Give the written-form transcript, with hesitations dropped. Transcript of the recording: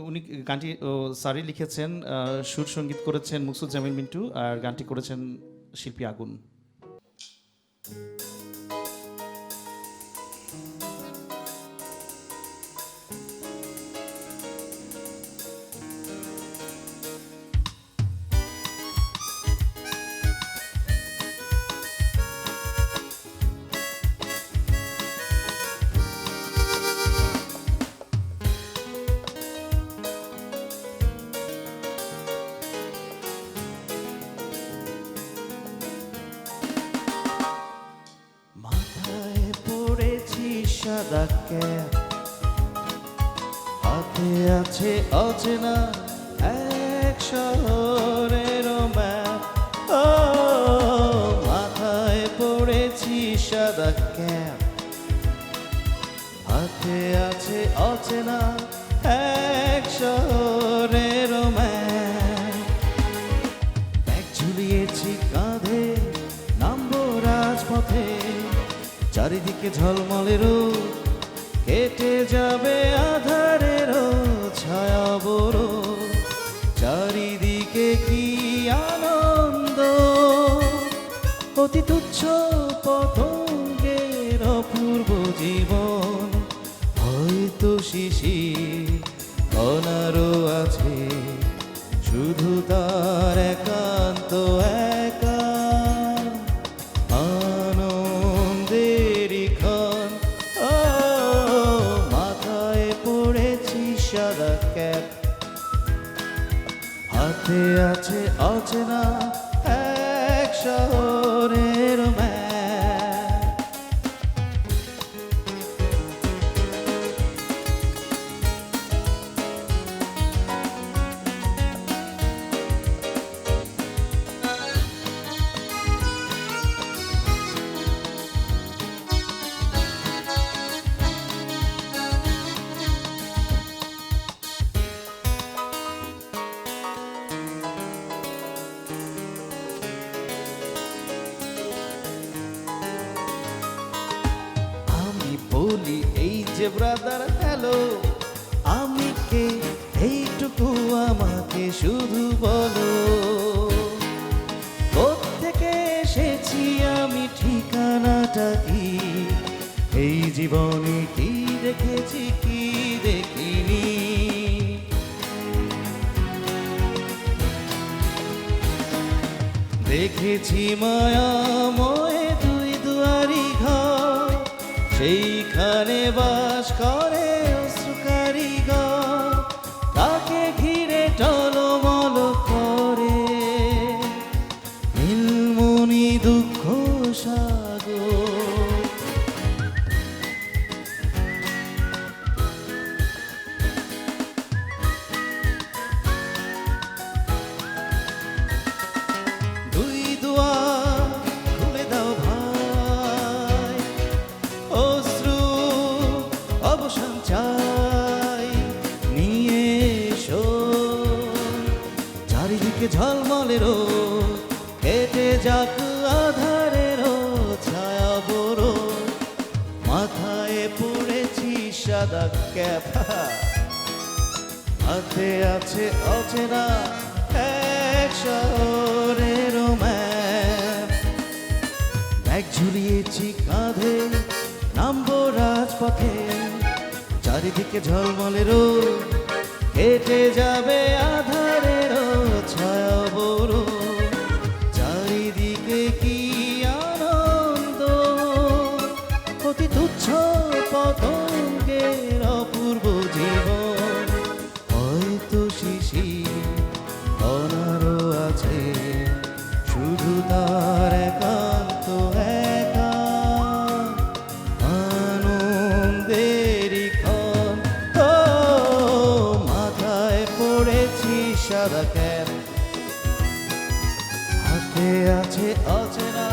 উনি গানটি স্যারই লিখেছেন, সুর সঙ্গীত করেছেন মুকসুদ মিন্টু, আর গানটি করেছেন শিল্পী আগুন। সাদা ক্যাপ, হাতে আছে অচেনা এক শহরের ম্যাপ। ও মাথায় পড়েছি সাদা ক্যাপ, হাতে আছে অচেনা এক শহরের ম্যাপ। ব্যাগ ঝুলিয়েছি কাঁধে, নামবো রাজপথে, চারিদিকে ঝলমলেরও কেটে যাবে আধারেরও ছায়া বড়। চারিদিকে কি আনন্দ, অতি তুচ্ছ পতঙ্গের অপূর্ব জীবন। হয়তো শিশির কণারও আছে, শুধু তার একান্ত একা আনন্দেরই ক্ষণ। ও মাথায় পড়েছি সাদা ক্যাপ, হাতে আছে অচেনা এক শহরের ম্যাপ। বলি এই যে ব্রাদার হ্যালো, আমি কে এইটুকু আমাকে শুধু বলো। কোত্থেকে এসেছি আমি, ঠিকানাটা কি, এই জীবনে কি দেখেছি কি দেখিনি। দেখেছি মায়াময় দুই দুয়ারি ঘর, সেইখানে বাস করে অশ্রু কারিগর। তাকে ঘিরে টলমল করে নীলমণি দুঃখ সাগর। দুই দুয়ার খুলে দাও ভাই, অশ্রু অবসান চাই নিয়ে এসো। চারিদিকে ঝলমলেরও কেটে যাক আধারেরও ছায়া বড়। মাথায় পড়েছি সাদা ক্যাপ, হাতে আছে অচেনা এক শহরের ম্যাপ। ব্যাগ ঝুলিয়েছি কাঁধে, নামবো রাজপথে, চারিদিকে ঝলমলেরও কেটে যাবে আধারেরও ছায়া বড়। চারিদিকে কি আনন্দ, অতি তুচ্ছ পতঙ্গের অপূর্ব জীবন। হয়তো শিশির কণারও আছে, শুধু তার একান্ত একা আনন্দেরই ক্ষণ। ও মাথায় পড়েছি সাদা ক্যাপ, হাতে আছে অচেনা